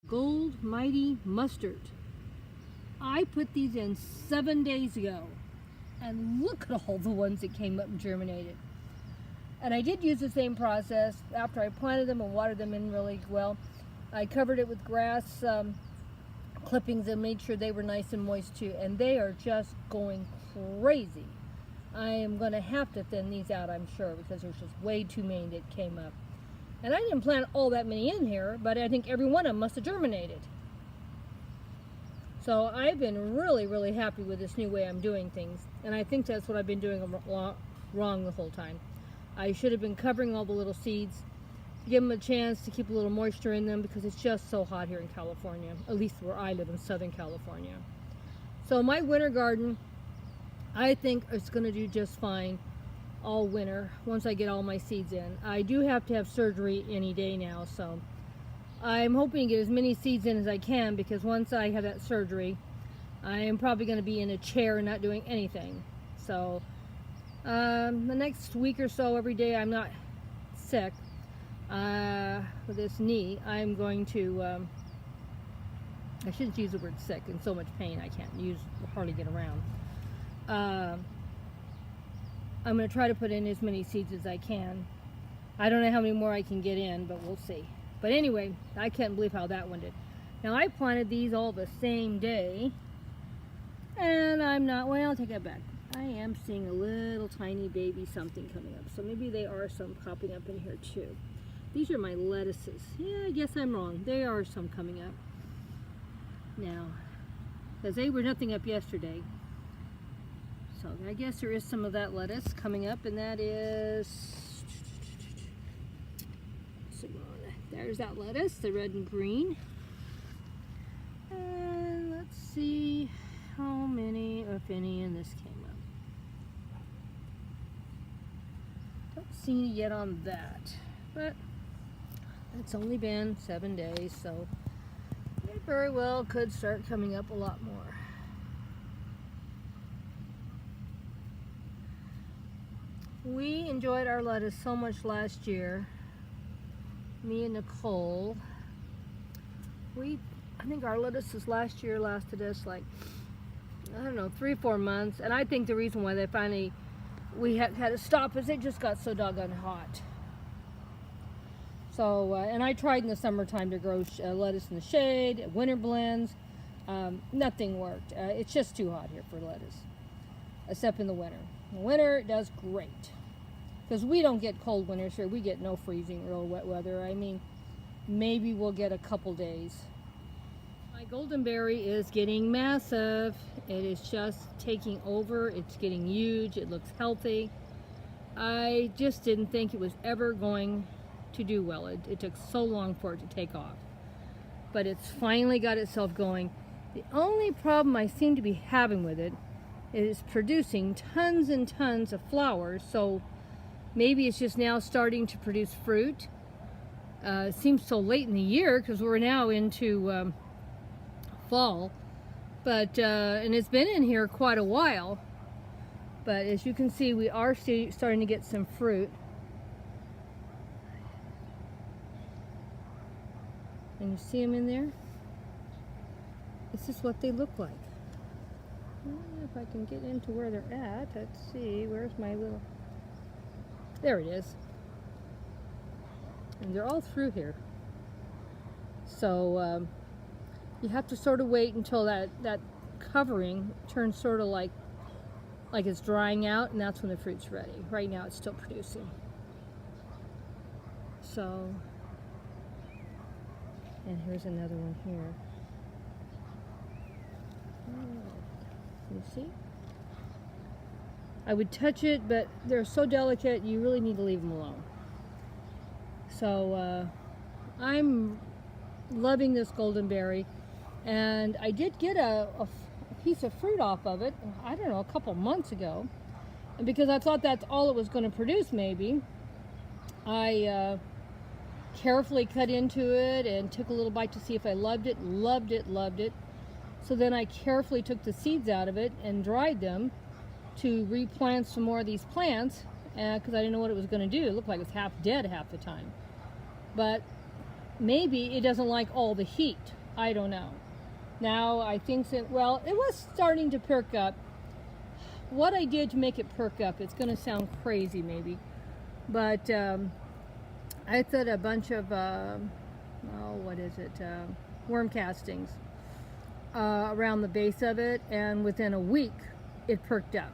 Gold Mighty Mustard. I put these in 7 days ago, and look at all the ones that came up and germinated. And I did use the same process after I planted them and watered them in really well. I covered it with grass clippings and made sure they were nice and moist too, and they are just going crazy. I am going to have to thin these out, I'm sure, because there's just way too many that came up. And I didn't plant all that many in here, but I think every one of them must have germinated. So I've been really, really happy with this new way I'm doing things, and I think that's what I've been doing wrong the whole time. I should have been covering all the little seeds, give them a chance to keep a little moisture in them, because it's just so hot here in California, at least where I live in Southern California. So my winter garden, I think it's going to do just fine all winter once I get all my seeds in. I do have to have surgery any day now, so I'm hoping to get as many seeds in as I can, because once I have that surgery, I am probably going to be in a chair and not doing anything. So the next week or so, every day I'm not sick with this knee, I'm going to, I shouldn't use the word sick, in so much pain I can't hardly get around. I'm going to try to put in as many seeds as I can. I don't know how many more I can get in, but we'll see. But anyway, I can't believe how that one did. Now, I planted these all the same day, and I'm not, well, I'll take that back. I am seeing a little tiny baby something coming up, so maybe there are some popping up in here too. These are my lettuces. Yeah, I guess I'm wrong. There are some coming up now, because they were nothing up yesterday. So I guess there is some of that lettuce coming up, and that is, there's that lettuce, the red and green. And let's see how many, if any, in this came up. Don't see any yet on that, but it's only been 7 days, so it very well could start coming up a lot more. We enjoyed our lettuce so much last year, me and Nicole. I think our lettuces last year lasted us like, I don't know, 3 or 4 months. And I think the reason why we had to stop is it just got so doggone hot. So, and I tried in the summertime to grow lettuce in the shade, winter blends. Nothing worked. It's just too hot here for lettuce, except in the winter. In the winter, it does great. Because we don't get cold winters here. We get no freezing, real wet weather. I mean, maybe we'll get a couple days. My goldenberry is getting massive. It is just taking over. It's getting huge. It looks healthy. I just didn't think it was ever going to do well. It took so long for it to take off. But it's finally got itself going. The only problem I seem to be having with it is producing tons and tons of flowers. So maybe it's just now starting to produce fruit. It seems so late in the year because we're now into fall. But and it's been in here quite a while. But as you can see, we are starting to get some fruit. And you see them in there? This is what they look like. If I can get into where they're at, let's see, where's my little, there it is. And they're all through here. So you have to sort of wait until that covering turns sort of like it's drying out, and that's when the fruit's ready. Right now it's still producing. So, and here's another one here. You see? I would touch it, but they're so delicate, you really need to leave them alone. So I'm loving this goldenberry, and I did get a piece of fruit off of it, I don't know, a couple months ago. And because I thought that's all it was going to produce, maybe, I carefully cut into it and took a little bite to see if I loved it. Loved it, loved it. So then I carefully took the seeds out of it and dried them to replant some more of these plants, because I didn't know what it was going to do. It looked like it was half dead half the time. But maybe it doesn't like all the heat. I don't know. Now I think that, well, it was starting to perk up. What I did to make it perk up, it's going to sound crazy maybe, but I put a bunch of, worm castings around the base of it, and within a week it perked up.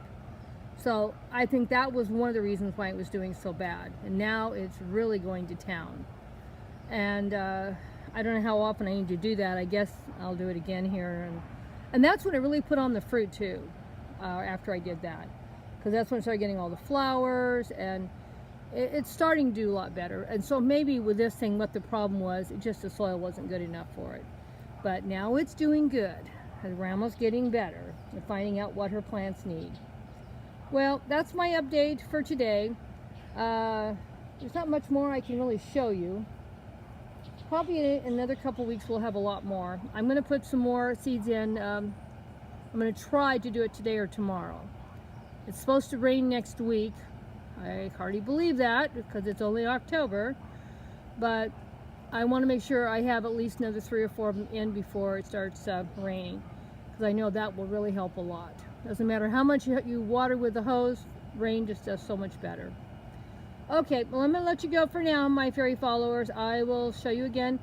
So I think that was one of the reasons why it was doing so bad. And now it's really going to town. And I don't know how often I need to do that. I guess I'll do it again here. And that's when I really put on the fruit too, after I did that. Because that's when I started getting all the flowers, and it's starting to do a lot better. And so maybe with this thing, what the problem was, just the soil wasn't good enough for it. But now it's doing good. Grandma's getting better and finding out what her plants need. Well, that's my update for today. There's not much more I can really show you. Probably in another couple weeks we'll have a lot more. I'm going to put some more seeds in. I'm going to try to do it today or tomorrow. It's supposed to rain next week. I hardly believe that because it's only October. But I want to make sure I have at least another 3 or 4 of them in before it starts raining. Because I know that will really help a lot. Doesn't matter how much you water with the hose, rain just does so much better. Okay, well, I'm going to let you go for now, my fairy followers. I will show you again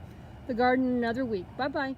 the garden in another week. Bye-bye.